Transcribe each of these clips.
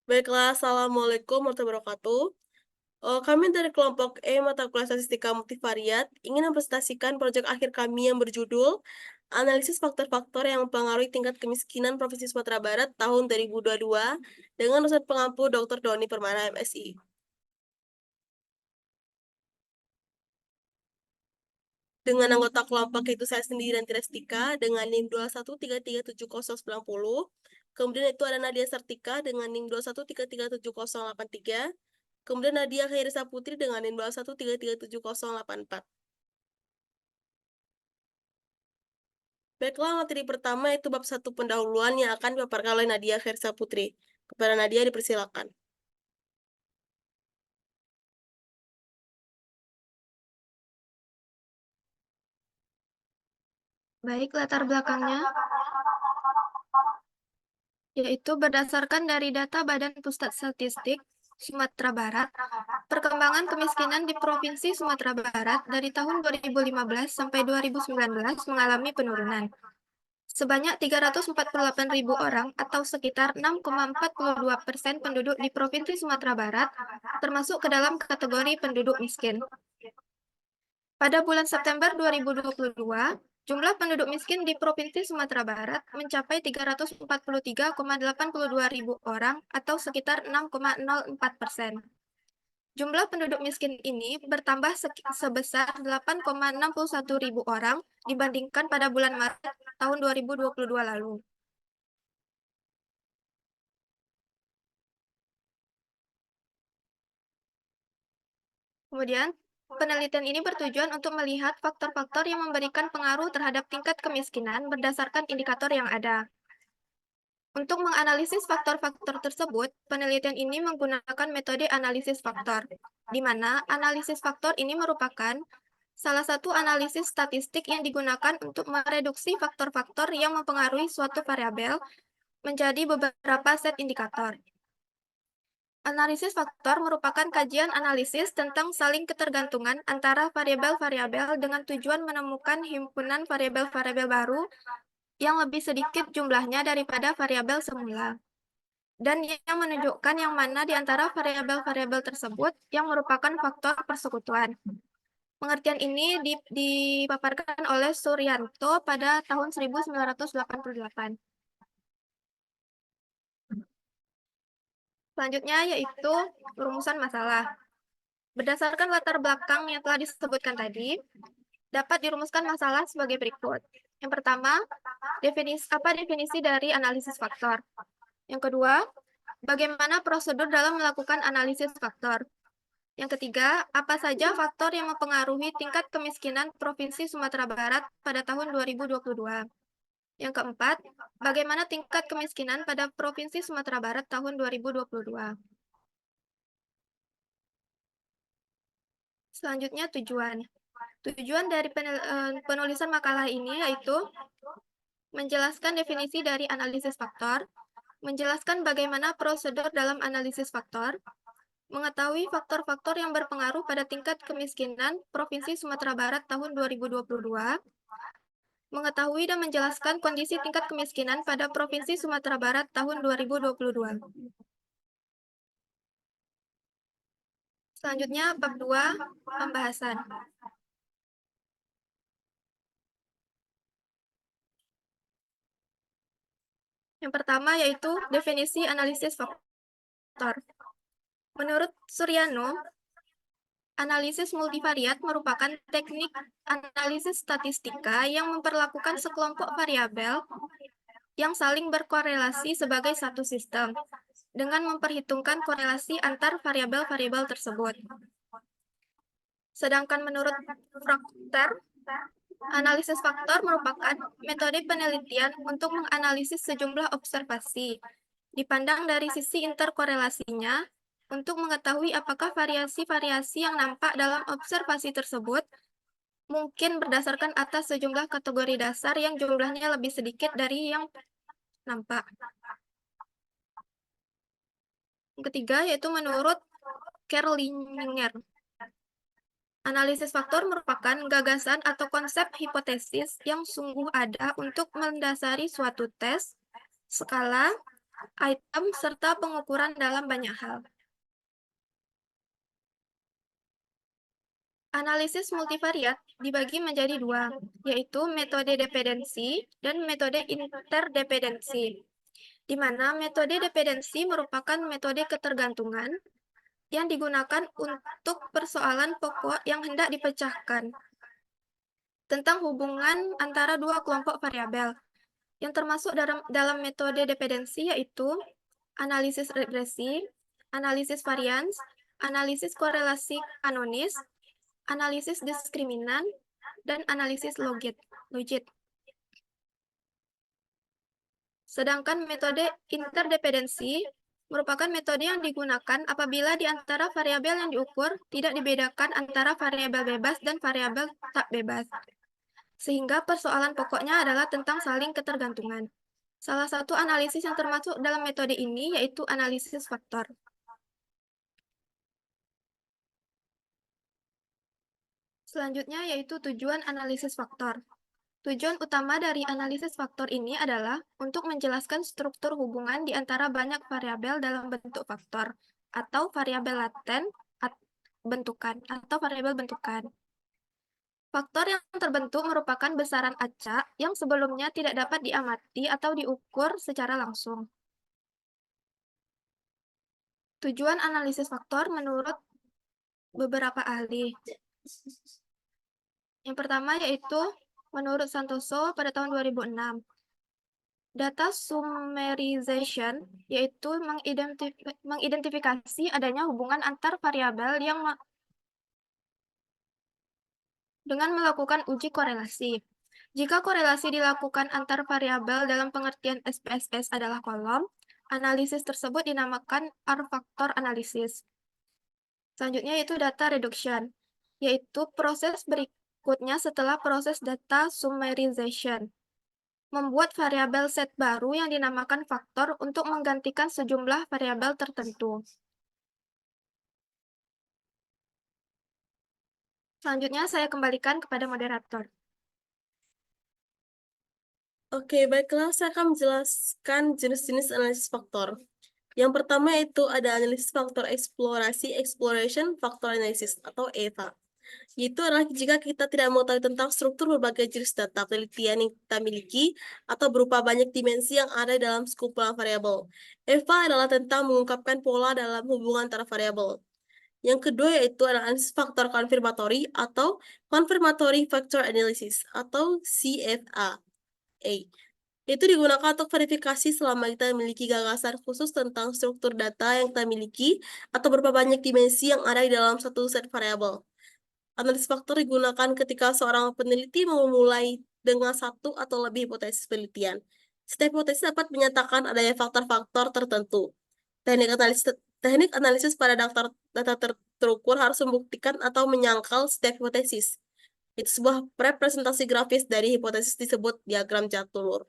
Baiklah, Assalamualaikum warahmatullahi wabarakatuh. Kami dari kelompok E mata kuliah Statistika Multivariat ingin mempresentasikan proyek akhir kami yang berjudul Analisis Faktor-Faktor yang Mempengaruhi Tingkat Kemiskinan Provinsi Sumatera Barat tahun 2022 dengan dosen pengampu Dr. Doni Permana, MSI. Dengan anggota kelompok itu saya sendiri dan Trestika dengan NIM 213379090. Kemudian itu ada Nadia Sartika dengan NIM 213378083. Kemudian Nadia Khairisa Putri dengan NIM 213378084. Baiklah, materi pertama itu bab 1 pendahuluan yang akan dipaparkan oleh Nadia Khairisa Putri. Kepada Nadia dipersilakan. Baik, latar belakangnya yaitu berdasarkan dari data Badan Pusat Statistik Sumatera Barat, perkembangan kemiskinan di Provinsi Sumatera Barat dari tahun 2015 sampai 2019 mengalami penurunan. Sebanyak 348.000 orang atau sekitar 6,42% penduduk di Provinsi Sumatera Barat termasuk ke dalam kategori penduduk miskin. Pada bulan September 2022, jumlah penduduk miskin di Provinsi Sumatera Barat mencapai 343,82 ribu orang atau sekitar 6,04%. Jumlah penduduk miskin ini bertambah sebesar 8,61 ribu orang dibandingkan pada bulan Maret tahun 2022 lalu. Kemudian, penelitian ini bertujuan untuk melihat faktor-faktor yang memberikan pengaruh terhadap tingkat kemiskinan berdasarkan indikator yang ada. Untuk menganalisis faktor-faktor tersebut, penelitian ini menggunakan metode analisis faktor, di mana analisis faktor ini merupakan salah satu analisis statistik yang digunakan untuk mereduksi faktor-faktor yang mempengaruhi suatu variabel menjadi beberapa set indikator. Analisis faktor merupakan kajian analisis tentang saling ketergantungan antara variabel-variabel dengan tujuan menemukan himpunan variabel-variabel baru yang lebih sedikit jumlahnya daripada variabel semula, dan yang menunjukkan yang mana di antara variabel-variabel tersebut yang merupakan faktor persekutuan. Pengertian ini dipaparkan oleh Suryanto pada tahun 1988. Selanjutnya yaitu rumusan masalah. Berdasarkan latar belakang yang telah disebutkan tadi, dapat dirumuskan masalah sebagai berikut. Yang pertama, apa definisi dari analisis faktor? Yang kedua, bagaimana prosedur dalam melakukan analisis faktor? Yang ketiga, apa saja faktor yang mempengaruhi tingkat kemiskinan Provinsi Sumatera Barat pada tahun 2022? Yang keempat, bagaimana tingkat kemiskinan pada Provinsi Sumatera Barat tahun 2022? Selanjutnya tujuan. Tujuan dari penulisan makalah ini yaitu menjelaskan definisi dari analisis faktor, menjelaskan bagaimana prosedur dalam analisis faktor, mengetahui faktor-faktor yang berpengaruh pada tingkat kemiskinan Provinsi Sumatera Barat tahun 2022, mengetahui dan menjelaskan kondisi tingkat kemiskinan pada Provinsi Sumatera Barat tahun 2022. Selanjutnya, bab 2, pembahasan. Yang pertama yaitu definisi analisis faktor. Menurut Suryano, analisis multivariat merupakan teknik analisis statistika yang memperlakukan sekelompok variabel yang saling berkorelasi sebagai satu sistem, dengan memperhitungkan korelasi antar variabel-variabel tersebut. Sedangkan menurut Proctor, analisis faktor merupakan metode penelitian untuk menganalisis sejumlah observasi, dipandang dari sisi interkorelasinya, untuk mengetahui apakah variasi-variasi yang nampak dalam observasi tersebut mungkin berdasarkan atas sejumlah kategori dasar yang jumlahnya lebih sedikit dari yang nampak. Yang ketiga yaitu menurut Kerlinger. Analisis faktor merupakan gagasan atau konsep hipotesis yang sungguh ada untuk mendasari suatu tes, skala, item, serta pengukuran dalam banyak hal. Analisis multivariat dibagi menjadi dua, yaitu metode dependensi dan metode interdependensi, di mana metode dependensi merupakan metode ketergantungan yang digunakan untuk persoalan pokok yang hendak dipecahkan tentang hubungan antara dua kelompok variabel. Yang termasuk dalam metode dependensi yaitu analisis regresi, analisis varians, analisis korelasi kanonis, analisis diskriminan, dan analisis logit. Sedangkan metode interdependensi merupakan metode yang digunakan apabila di antara variabel yang diukur tidak dibedakan antara variabel bebas dan variabel tak bebas. Sehingga persoalan pokoknya adalah tentang saling ketergantungan. Salah satu analisis yang termasuk dalam metode ini yaitu analisis faktor. Selanjutnya yaitu tujuan analisis faktor. Tujuan utama dari analisis faktor ini adalah untuk menjelaskan struktur hubungan di antara banyak variabel dalam bentuk faktor atau variabel laten bentukan atau variabel bentukan. Faktor yang terbentuk merupakan besaran acak yang sebelumnya tidak dapat diamati atau diukur secara langsung. Tujuan analisis faktor menurut beberapa ahli. Yang pertama yaitu menurut Santoso pada tahun 2006, data summarization yaitu mengidentifikasi adanya hubungan antar variabel yang dengan melakukan uji korelasi. Jika korelasi dilakukan antar variabel dalam pengertian SPSS adalah kolom, analisis tersebut dinamakan R-factor analisis. Selanjutnya yaitu data reduction, yaitu proses berikutnya setelah proses data summarization. Membuat variabel set baru yang dinamakan faktor untuk menggantikan sejumlah variabel tertentu. Selanjutnya saya kembalikan kepada moderator. Oke, baiklah, saya akan menjelaskan jenis-jenis analisis faktor. Yang pertama itu ada analisis faktor eksplorasi, exploration factor analysis atau EVA. Itu adalah jika kita tidak mengetahui tentang struktur berbagai jenis data penelitian yang kita miliki atau berupa banyak dimensi yang ada dalam sekumpulan variabel. EVA adalah tentang mengungkapkan pola dalam hubungan antara variabel. Yang kedua yaitu analisis faktor konfirmatori atau confirmatory factor analysis atau CFA. Itu digunakan untuk verifikasi selama kita memiliki gagasan khusus tentang struktur data yang kita miliki atau berapa banyak dimensi yang ada di dalam satu set variabel. Analisis faktor digunakan ketika seorang peneliti memulai dengan satu atau lebih hipotesis penelitian. Setiap hipotesis dapat menyatakan adanya faktor-faktor tertentu. Teknik analisis pada data terukur harus membuktikan atau menyangkal setiap hipotesis. Itu sebuah representasi grafis dari hipotesis disebut diagram jatulur.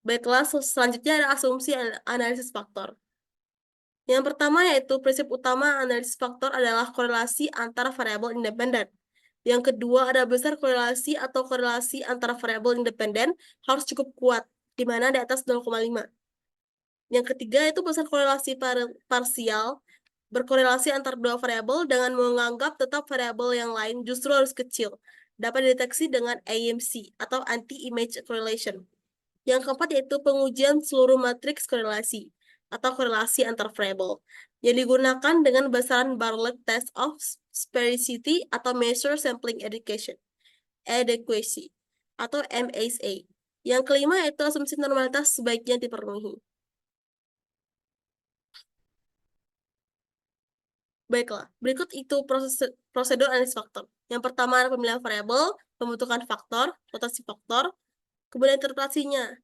Baiklah, selanjutnya ada asumsi analisis faktor. Yang pertama yaitu prinsip utama analisis faktor adalah korelasi antara variabel independen. Yang kedua ada besar korelasi atau korelasi antara variabel independen harus cukup kuat, di mana di atas 0,5. Yang ketiga itu besar korelasi parsial, berkorelasi antar dua variabel dengan menganggap tetap variabel yang lain justru harus kecil. Dapat dideteksi dengan AMC atau anti-image correlation. Yang keempat yaitu pengujian seluruh matriks korelasi atau korelasi antar variabel yang digunakan dengan besaran Bartlett Test of Sphericity atau Measure Sampling Adequacy atau MSA. Yang kelima yaitu asumsi normalitas sebaiknya dipenuhi. Baiklah, berikut itu prosedur analisis faktor. Yang pertama adalah pemilihan variabel, pembentukan faktor, rotasi faktor, kemudian interpretasinya.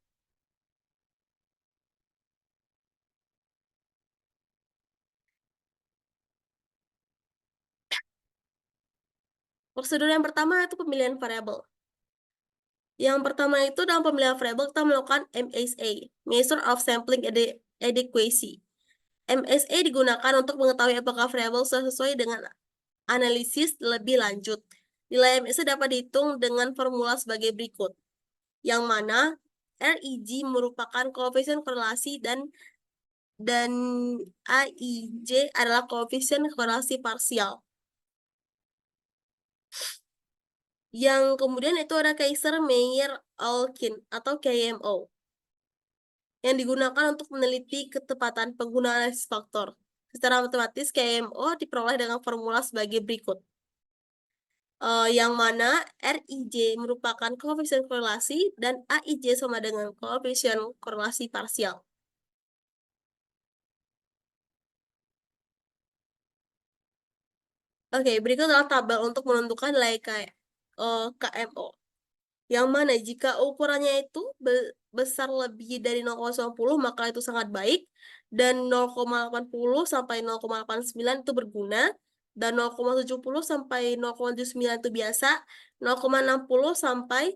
Prosedur yang pertama itu pemilihan variabel. Yang pertama itu dalam pemilihan variabel kita melakukan MSA, Measure of Sampling Adequacy. MSA digunakan untuk mengetahui apakah variabel sesuai dengan analisis lebih lanjut. Nilai MSE dapat dihitung dengan formula sebagai berikut, yang mana RIG merupakan koefisien korelasi dan AIJ adalah koefisien korelasi parsial. Yang kemudian itu ada Kaiser-Meyer-Alkin atau KMO yang digunakan untuk meneliti ketepatan penggunaan analisis faktor. Secara matematis, KMO diperoleh dengan formula sebagai berikut. Yang mana RIJ merupakan koefisien korelasi dan AIJ sama dengan koefisien korelasi parsial. Oke, berikut adalah tabel untuk menentukan nilai KMO. Yang mana jika ukurannya itu besar lebih dari 0,10 maka itu sangat baik, dan 0,80 sampai 0,89 itu berguna, dan 0,70 sampai 0,79 itu biasa, 0,60 sampai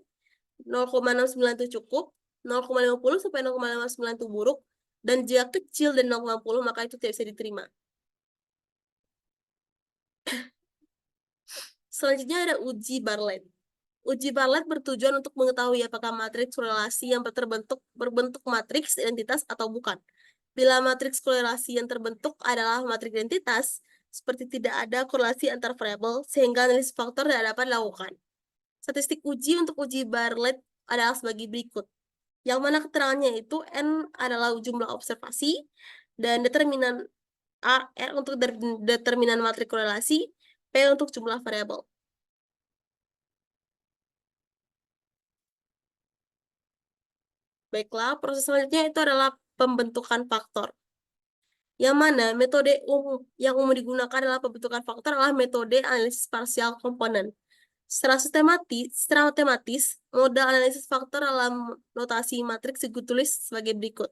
0,69 itu cukup, 0,50 sampai 0,59 itu buruk, dan jika kecil dari 0,60 maka itu tidak bisa diterima. Selanjutnya ada uji Bartlett. Uji Bartlett bertujuan untuk mengetahui apakah matriks korelasi yang berbentuk matriks identitas atau bukan. Bila matriks korelasi yang terbentuk adalah matriks identitas, seperti tidak ada korelasi antar variabel, sehingga analisis faktor tidak dapat dilakukan. Statistik uji untuk uji Bartlett adalah sebagai berikut, yang mana keterangannya itu N adalah jumlah observasi, dan determinan R untuk determinan matriks korelasi, P untuk jumlah variabel. Baiklah, proses selanjutnya itu adalah pembentukan faktor. Yang mana metode yang umum digunakan adalah pembentukan faktor adalah metode analisis parsial komponen. Secara matematis, modal analisis faktor dalam notasi matriks ditulis sebagai berikut.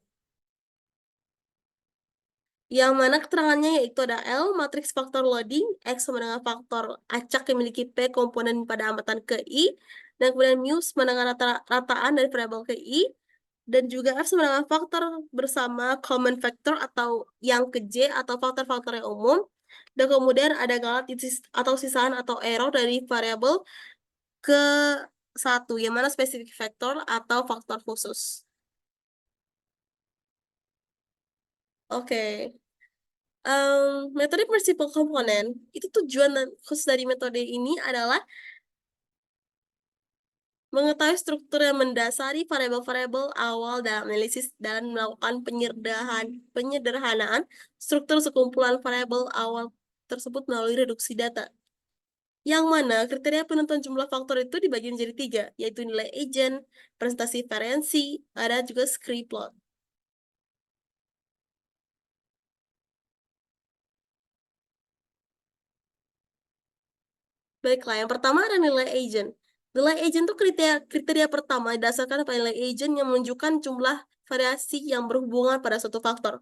Yang mana keterangannya yaitu ada L, matriks faktor loading, X sama dengan faktor acak yang memiliki P komponen pada hambatan ke I, dan kemudian mu sama dengan rataan dari variabel ke I, dan juga F sama dengan faktor bersama common factor atau yang ke J atau faktor-faktor yang umum, dan kemudian ada galat atau sisaan atau error dari variabel ke satu, yang mana specific factor atau faktor khusus. Oke. Metode prinsipal komponen itu tujuan khusus dari metode ini adalah mengetahui struktur yang mendasari variabel-variabel awal dalam analisis dan melakukan penyederhanaan struktur sekumpulan variabel awal tersebut melalui reduksi data. Yang mana kriteria penentuan jumlah faktor itu dibagi menjadi 3, yaitu nilai agent, presentasi variansi, ada juga scree plot. Baiklah, yang pertama ada nilai agent. Nilai agent itu kriteria pertama didasarkan pada nilai agent yang menunjukkan jumlah variasi yang berhubungan pada suatu faktor.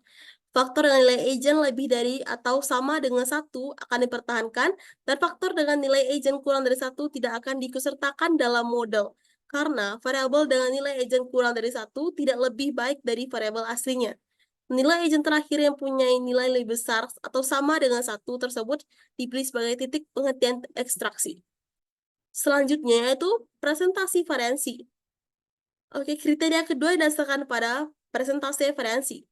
Faktor dengan nilai agent lebih dari atau sama dengan 1 akan dipertahankan, dan faktor dengan nilai agent kurang dari 1 tidak akan diikutsertakan dalam model. Karena variabel dengan nilai agent kurang dari 1 tidak lebih baik dari variabel aslinya. Nilai agent terakhir yang punya nilai lebih besar atau sama dengan 1 tersebut dipilih sebagai titik penghentian ekstraksi. Selanjutnya yaitu presentasi variansi. Oke, kriteria kedua didasarkan pada presentasi variansi.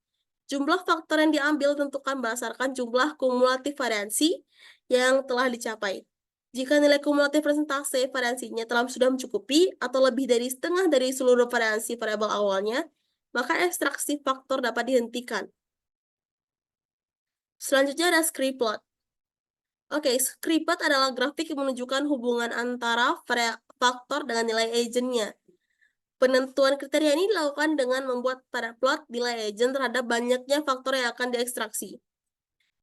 Jumlah faktor yang diambil tentukan berdasarkan jumlah kumulatif variansi yang telah dicapai. Jika nilai kumulatif presentasi variansinya telah sudah mencukupi atau lebih dari setengah dari seluruh variansi variabel awalnya, maka ekstraksi faktor dapat dihentikan. Selanjutnya ada scree plot. Oke, scree plot adalah grafik yang menunjukkan hubungan antara faktor dengan nilai agentnya. Penentuan kriteria ini dilakukan dengan membuat pada plot nilai agent terhadap banyaknya faktor yang akan diekstraksi.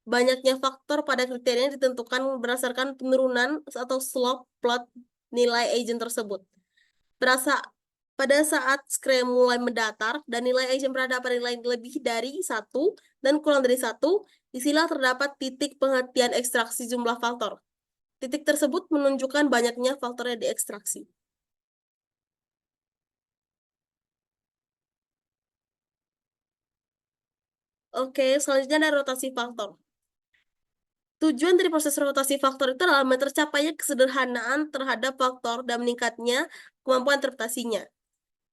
Banyaknya faktor pada kriteria ditentukan berdasarkan penurunan atau slope plot nilai agent tersebut. Pada saat scree mulai mendatar dan nilai agent berada pada nilai lebih dari 1 dan kurang dari 1, disinilah terdapat titik penghentian ekstraksi jumlah faktor. Titik tersebut menunjukkan banyaknya faktor yang diekstraksi. Oke, selanjutnya ada rotasi faktor. Tujuan dari proses rotasi faktor itu adalah tercapainya kesederhanaan terhadap faktor dan meningkatnya kemampuan interpretasinya.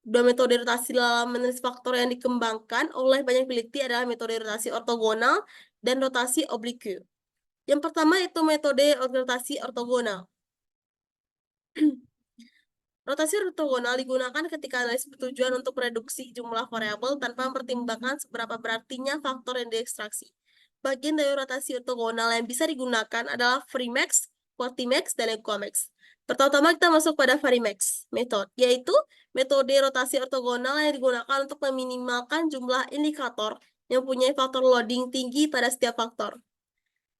Dua metode rotasi dalam menulis faktor yang dikembangkan oleh banyak peneliti adalah metode rotasi ortogonal dan rotasi oblique. Yang pertama itu metode rotasi ortogonal. Rotasi ortogonal digunakan ketika analis bertujuan untuk mereduksi jumlah variabel tanpa mempertimbangkan seberapa berartinya faktor yang diekstraksi. Bagian dari rotasi ortogonal yang bisa digunakan adalah Frimax, Quantimax, dan Equamax. Pertama-tama kita masuk pada Frimax method, yaitu metode rotasi ortogonal yang digunakan untuk meminimalkan jumlah indikator yang punya faktor loading tinggi pada setiap faktor.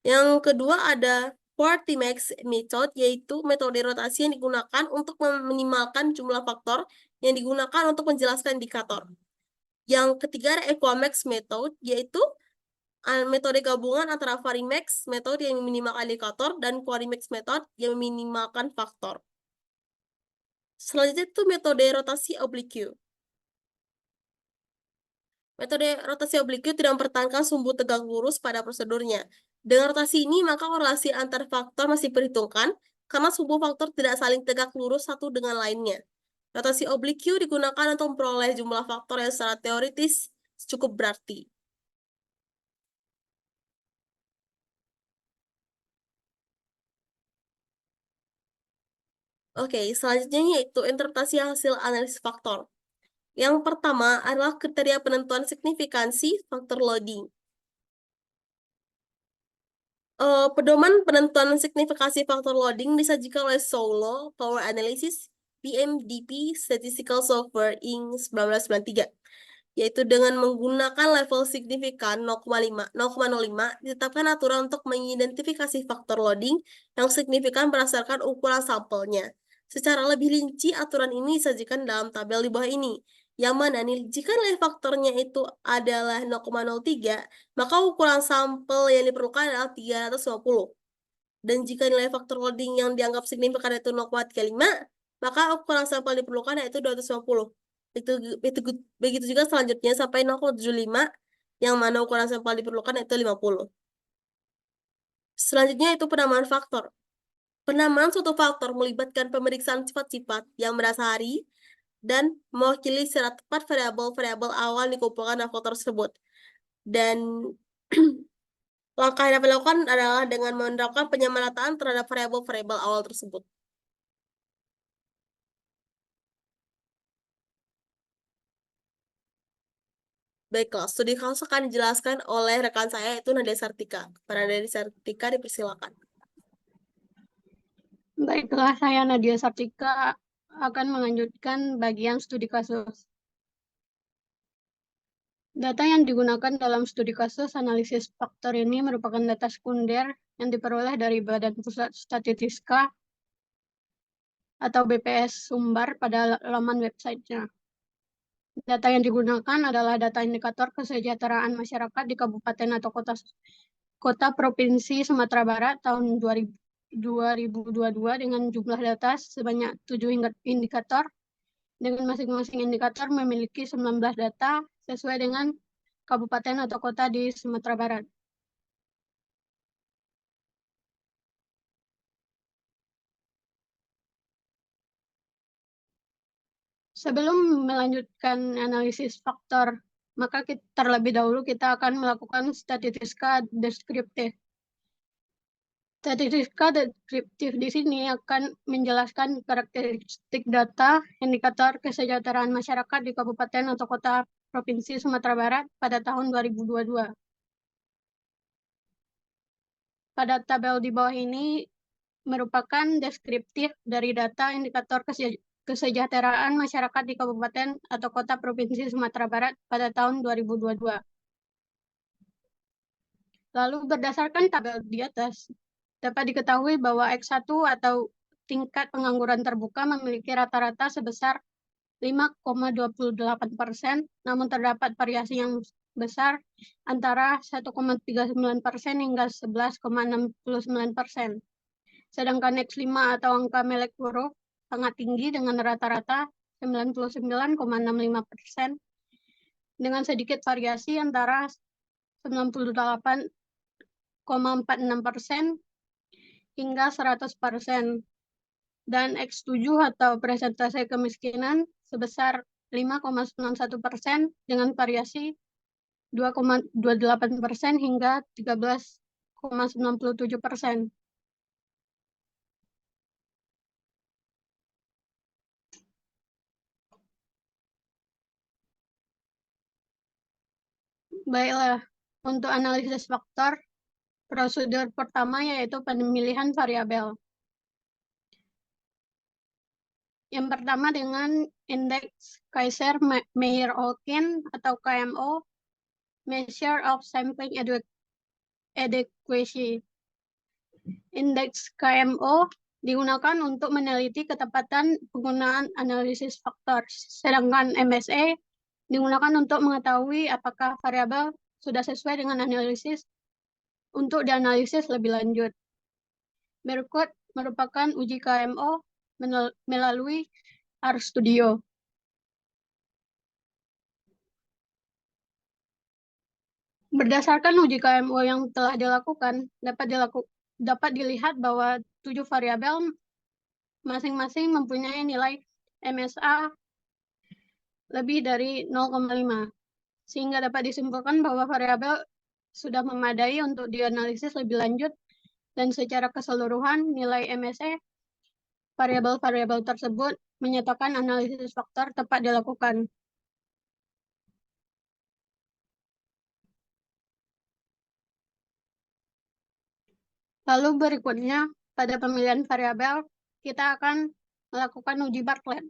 Yang kedua ada Quantimax method, yaitu metode rotasi yang digunakan untuk meminimalkan jumlah faktor yang digunakan untuk menjelaskan indikator. Yang ketiga ada Equamax method, yaitu metode gabungan antara Frimax method yang meminimalkan indikator dan Quantimax method yang meminimalkan faktor. Selanjutnya itu metode rotasi oblique. Metode rotasi oblique tidak mempertahankan sumbu tegak lurus pada prosedurnya. Dengan rotasi ini, maka korelasi antar faktor masih diperhitungkan karena sumbu faktor tidak saling tegak lurus satu dengan lainnya. Rotasi oblique digunakan untuk memperoleh jumlah faktor yang secara teoritis cukup berarti. Oke, selanjutnya yaitu interpretasi hasil analisis faktor. Yang pertama adalah kriteria penentuan signifikansi faktor loading. Pedoman penentuan signifikansi faktor loading disajikan oleh Solo Power Analysis PMDP Statistical Software Inc. 1993, yaitu dengan menggunakan level signifikan 0,05 ditetapkan aturan untuk mengidentifikasi faktor loading yang signifikan berdasarkan ukuran sampelnya. Secara lebih rinci, aturan ini disajikan dalam tabel di bawah ini, yang mana nih, jika nilai faktornya itu adalah 0,03, maka ukuran sampel yang diperlukan adalah 350. Dan jika nilai faktor loading yang dianggap signifikan itu 0,35, maka ukuran sampel yang diperlukan yaitu 250. Begitu juga selanjutnya sampai 0,75, yang mana ukuran sampel diperlukan yaitu 50. Selanjutnya itu penamaan faktor. Penamaan suatu faktor melibatkan pemeriksaan sifat-sifat yang mendasari dan mewakili secara tepat variabel-variabel awal yang dikumpulkan dalam faktor tersebut. Dan langkah yang dapat dilakukan adalah dengan menerapkan penyamarataan terhadap variabel-variabel awal tersebut. Baiklah, studi kasus akan dijelaskan oleh rekan saya, yaitu Nadia Sartika. Kepada Nadia Sartika, dipersilakan. Baiklah, saya Nadia Sartika akan melanjutkan bagian studi kasus. Data yang digunakan dalam studi kasus analisis faktor ini merupakan data sekunder yang diperoleh dari Badan Pusat Statistika atau BPS Sumbar pada laman websitenya. Data yang digunakan adalah data indikator kesejahteraan masyarakat di kabupaten atau kota provinsi Sumatera Barat tahun 2022 dengan jumlah data sebanyak 7 indikator, dengan masing-masing indikator memiliki 19 data sesuai dengan kabupaten atau kota di Sumatera Barat. Sebelum melanjutkan analisis faktor, maka terlebih dahulu kita akan melakukan statistika deskriptif. Statistika deskriptif di sini akan menjelaskan karakteristik data indikator kesejahteraan masyarakat di kabupaten atau kota provinsi Sumatera Barat pada tahun 2022. Pada tabel di bawah ini merupakan deskriptif dari data indikator kesejahteraan masyarakat di kabupaten atau kota provinsi Sumatera Barat pada tahun 2022. Lalu berdasarkan tabel di atas, dapat diketahui bahwa X1 atau tingkat pengangguran terbuka memiliki rata-rata sebesar 5,28%, namun terdapat variasi yang besar antara 1,39% hingga 11,69%. Sedangkan X5 atau angka melek huruf sangat tinggi dengan rata-rata 99,65%, dengan sedikit variasi antara 98,01% 0,46% hingga 100%. Dan X7 atau persentase kemiskinan sebesar 5,91% dengan variasi 2,28% hingga 13,97%. Baiklah, untuk analisis faktor, prosedur pertama yaitu pemilihan variabel. Yang pertama dengan indeks Kaiser-Meyer-Hawkins atau KMO, Measure of Sampling Adequacy. Indeks KMO digunakan untuk meneliti ketepatan penggunaan analisis faktor, sedangkan MSE digunakan untuk mengetahui apakah variabel sudah sesuai dengan analisis untuk dianalisis lebih lanjut. Berikut merupakan uji KMO melalui RStudio. Berdasarkan uji KMO yang telah dilakukan, dapat dilihat bahwa 7 variabel masing-masing mempunyai nilai MSA lebih dari 0,5, sehingga dapat disimpulkan bahwa variabel sudah memadai untuk dianalisis lebih lanjut, dan secara keseluruhan nilai MSE variabel-variabel tersebut menyatakan analisis faktor tepat dilakukan. Lalu berikutnya, pada pemilihan variabel, kita akan melakukan uji Bartlett.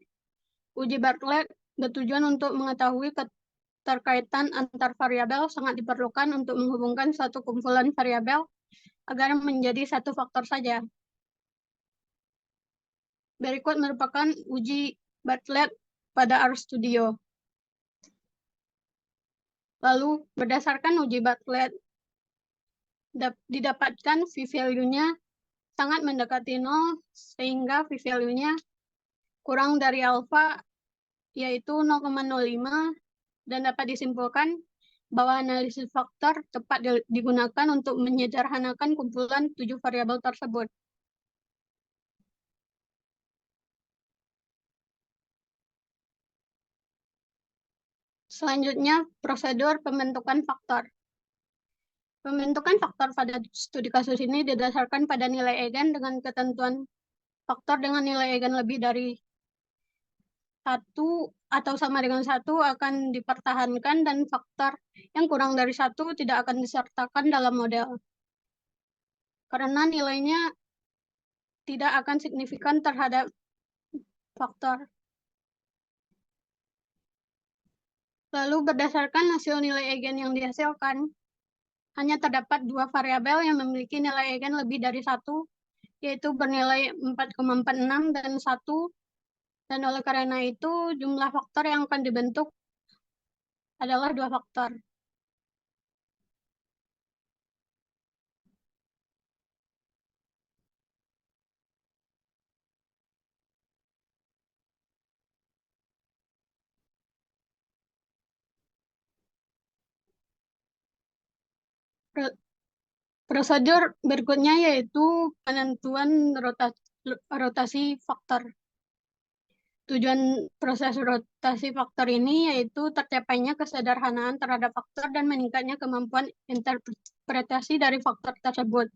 Uji Bartlett bertujuan untuk mengetahui keterkaitan antar variabel sangat diperlukan untuk menghubungkan suatu kumpulan variabel agar menjadi satu faktor saja. Berikut merupakan uji Bartlett pada RStudio. Lalu, berdasarkan uji Bartlett, didapatkan p-value-nya sangat mendekati 0, sehingga p-value-nya kurang dari alfa, yaitu 0,05, dan dapat disimpulkan bahwa analisis faktor tepat digunakan untuk menyederhanakan kumpulan 7 variabel tersebut. Selanjutnya, prosedur pembentukan faktor. Pembentukan faktor pada studi kasus ini didasarkan pada nilai eigen dengan ketentuan faktor dengan nilai eigen lebih dari 1 atau sama dengan 1 akan dipertahankan, dan faktor yang kurang dari 1 tidak akan disertakan dalam model, karena nilainya tidak akan signifikan terhadap faktor. Lalu berdasarkan hasil nilai eigen yang dihasilkan, hanya terdapat 2 variabel yang memiliki nilai eigen lebih dari 1, yaitu bernilai 4,46 dan 1, dan oleh karena itu jumlah faktor yang akan dibentuk adalah 2 faktor. Prosedur berikutnya yaitu penentuan rotasi faktor. Tujuan proses rotasi faktor ini yaitu tercapainya kesederhanaan terhadap faktor dan meningkatnya kemampuan interpretasi dari faktor tersebut.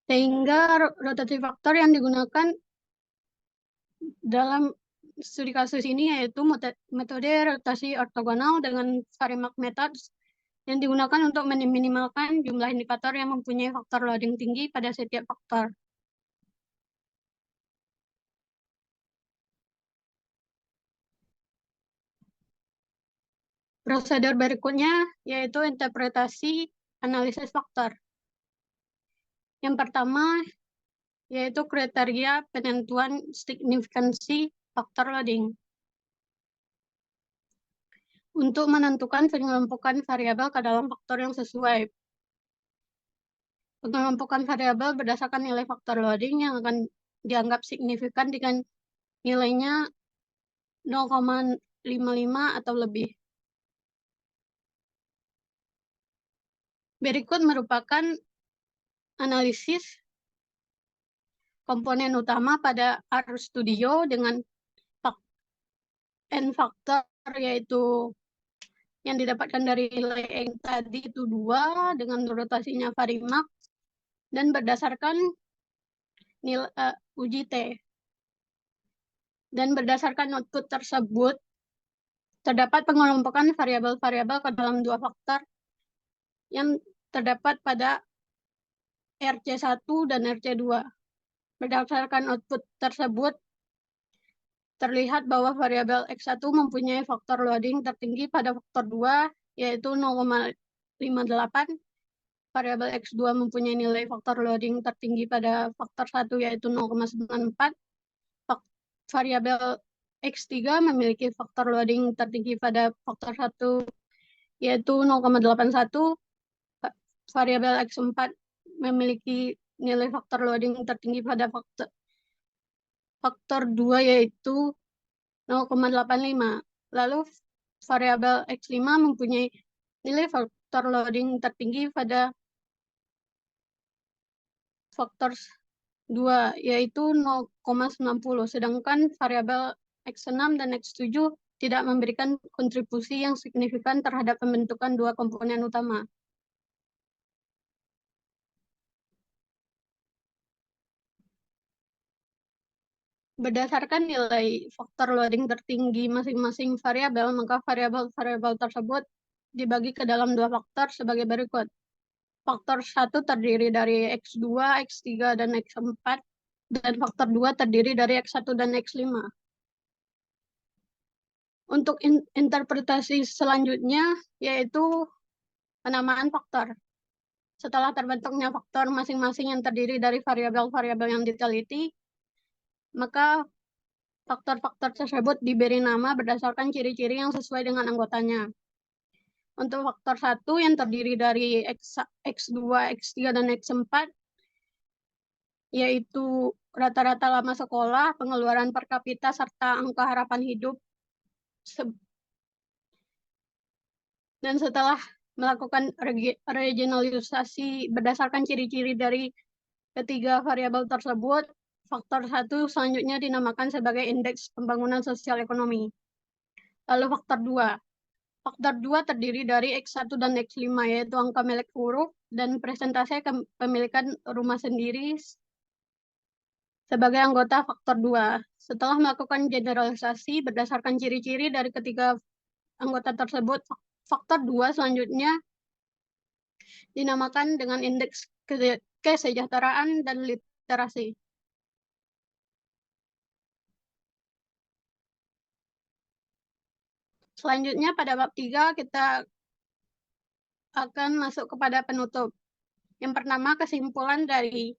Sehingga rotasi faktor yang digunakan dalam studi kasus ini yaitu metode rotasi ortogonal dengan Varimax methods yang digunakan untuk meminimalkan jumlah indikator yang mempunyai faktor loading tinggi pada setiap faktor. Prosedur berikutnya yaitu interpretasi analisis faktor. Yang pertama yaitu kriteria penentuan signifikansi faktor loading. Untuk menentukan pengelompokan variabel ke dalam faktor yang sesuai. Pengelompokan variabel berdasarkan nilai faktor loading yang akan dianggap signifikan dengan nilainya 0,55 atau lebih. Berikut merupakan analisis komponen utama pada RStudio dengan N faktor, yaitu yang didapatkan dari nilai yang tadi itu 2 dengan rotasinya Varimax dan berdasarkan nilai uji T. Dan berdasarkan output tersebut, terdapat pengelompokan variabel-variabel ke dalam 2 faktor yang terdapat pada RC1 dan RC2. Berdasarkan output tersebut, terlihat bahwa variabel X1 mempunyai faktor loading tertinggi pada faktor 2, yaitu 0,58. Variabel X2 mempunyai nilai faktor loading tertinggi pada faktor 1, yaitu 0,94. Variabel X3 memiliki faktor loading tertinggi pada faktor 1, yaitu 0,81. Variabel X4 memiliki nilai faktor loading tertinggi pada faktor 2, yaitu 0,85. Lalu variabel X5 mempunyai nilai faktor loading tertinggi pada faktor 2, yaitu 0,90. Sedangkan variabel X6 dan X7 tidak memberikan kontribusi yang signifikan terhadap pembentukan 2 komponen utama. Berdasarkan nilai faktor loading tertinggi masing-masing variabel, maka variabel-variabel tersebut dibagi ke dalam 2 faktor sebagai berikut. Faktor 1 terdiri dari X2, X3, dan X4, dan faktor 2 terdiri dari X1 dan X5. Untuk interpretasi selanjutnya, yaitu penamaan faktor. Setelah terbentuknya faktor masing-masing yang terdiri dari variabel-variabel yang diteliti, maka faktor-faktor tersebut diberi nama berdasarkan ciri-ciri yang sesuai dengan anggotanya. Untuk faktor 1 yang terdiri dari X2, X3, dan X4, yaitu rata-rata lama sekolah, pengeluaran per kapita, serta angka harapan hidup. Dan setelah melakukan regionalisasi berdasarkan ciri-ciri dari ketiga variabel tersebut, faktor 1 selanjutnya dinamakan sebagai indeks pembangunan sosial ekonomi. Lalu faktor 2. Faktor 2 terdiri dari X1 dan X5, yaitu angka melek huruf dan presentase kepemilikan rumah sendiri sebagai anggota faktor 2. Setelah melakukan generalisasi berdasarkan ciri-ciri dari ketiga anggota tersebut, faktor 2 selanjutnya dinamakan dengan indeks kesejahteraan dan literasi. Selanjutnya pada bab 3 kita akan masuk kepada penutup. Yang pertama, kesimpulan dari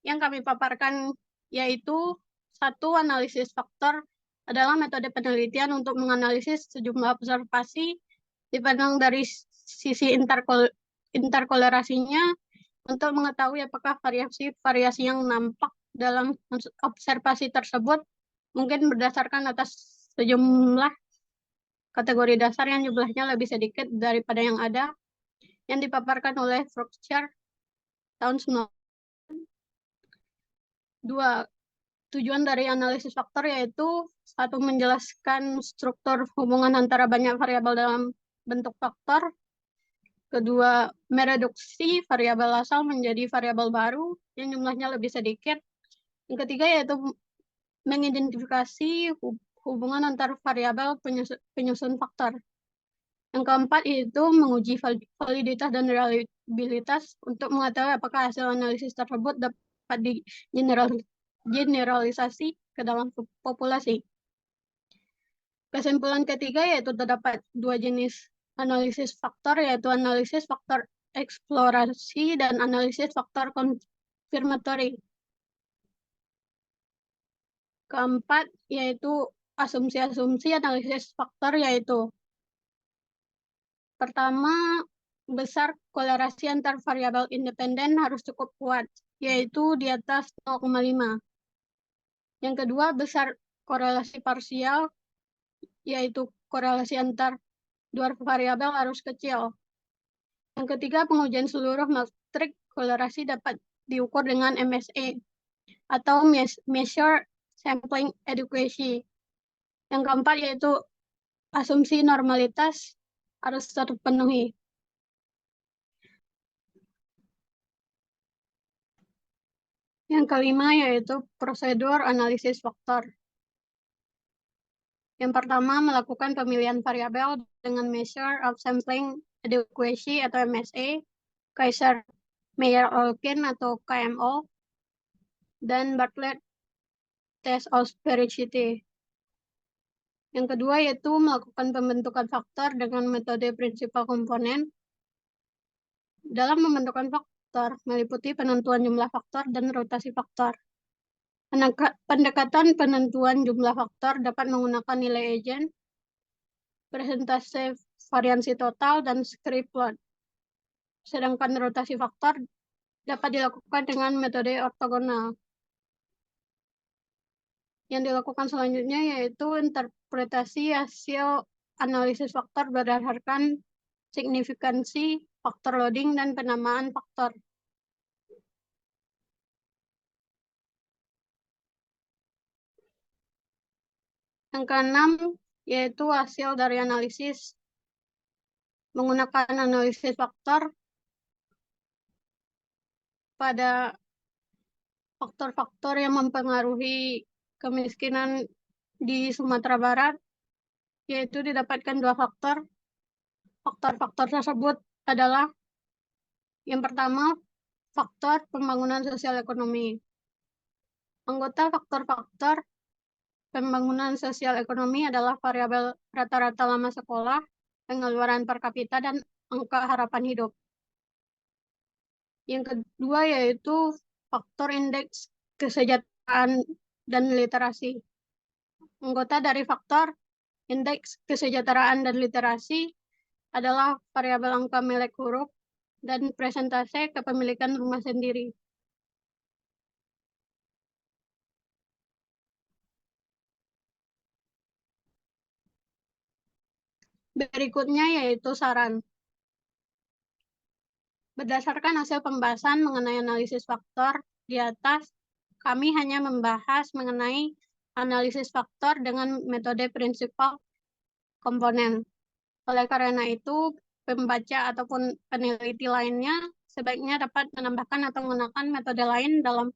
yang kami paparkan yaitu 1. Analisis faktor adalah metode penelitian untuk menganalisis sejumlah observasi dipandang dari sisi interkolerasinya untuk mengetahui apakah variasi yang nampak dalam observasi tersebut mungkin berdasarkan atas sejumlah kategori dasar yang jumlahnya lebih sedikit daripada yang ada, yang dipaparkan oleh Frobisher tahun 1992. Tujuan dari analisis faktor yaitu 1. Menjelaskan struktur hubungan antara banyak variabel dalam bentuk faktor. 2. Mereduksi variabel asal menjadi variabel baru yang jumlahnya lebih sedikit. Yang ketiga yaitu mengidentifikasi hubungan antar variabel penyusun faktor. Yang keempat yaitu menguji validitas dan reliabilitas untuk mengetahui apakah hasil analisis tersebut dapat digeneralisasi ke dalam populasi. Kesimpulan ketiga yaitu terdapat 2 jenis analisis faktor, yaitu analisis faktor eksplorasi dan analisis faktor konfirmatori. Keempat yaitu asumsi-asumsi analisis faktor, yaitu pertama, besar kolerasi antar variabel independen harus cukup kuat, yaitu di atas 0,5. Yang kedua, besar korelasi parsial, yaitu korelasi antar 2 variabel harus kecil. Yang ketiga, pengujian seluruh matrik kolerasi dapat diukur dengan MSE atau Measure Sampling Adequacy. Yang keempat yaitu asumsi normalitas harus terpenuhi. Yang kelima yaitu prosedur analisis faktor. Yang pertama, melakukan pemilihan variabel dengan Measure of Sampling Adequacy atau MSA, Kaiser-Meyer-Olkin atau KMO, dan Bartlett Test of Sphericity. Yang kedua yaitu melakukan pembentukan faktor dengan metode prinsipal komponen. Dalam membentukan faktor meliputi penentuan jumlah faktor dan rotasi faktor. Pendekatan penentuan jumlah faktor dapat menggunakan nilai Eigen, persentase variansi total, dan script plot. Sedangkan rotasi faktor dapat dilakukan dengan metode ortogonal. Yang dilakukan selanjutnya yaitu interpretasi hasil analisis faktor berdasarkan signifikansi, faktor loading, dan penamaan faktor. Yang keenam yaitu hasil dari analisis. Menggunakan analisis faktor pada faktor-faktor yang mempengaruhi kemiskinan di Sumatera Barat, yaitu didapatkan dua faktor. Faktor-faktor tersebut adalah yang pertama, faktor pembangunan sosial ekonomi. Anggota faktor-faktor pembangunan sosial ekonomi adalah variabel rata-rata lama sekolah, pengeluaran per kapita, dan angka harapan hidup. Yang kedua yaitu faktor indeks kesejahteraan dan literasi. Anggota dari faktor indeks kesejahteraan dan literasi adalah variabel angka melek huruf dan presentase kepemilikan rumah sendiri. Berikutnya yaitu saran. Berdasarkan hasil pembahasan mengenai analisis faktor di atas, kami hanya membahas mengenai analisis faktor dengan metode prinsipal komponen. Oleh karena itu, pembaca ataupun peneliti lainnya sebaiknya dapat menambahkan atau menggunakan metode lain dalam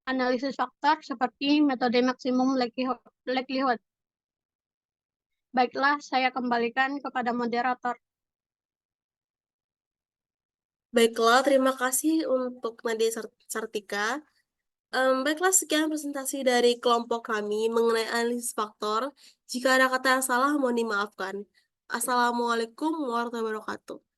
analisis faktor seperti metode maksimum likelihood. Baiklah, saya kembalikan kepada moderator. Baiklah, terima kasih untuk Nadia Sartika. Baiklah, sekian presentasi dari kelompok kami mengenai analisis faktor. Jika ada kata yang salah, mohon dimaafkan. Assalamualaikum warahmatullahi wabarakatuh.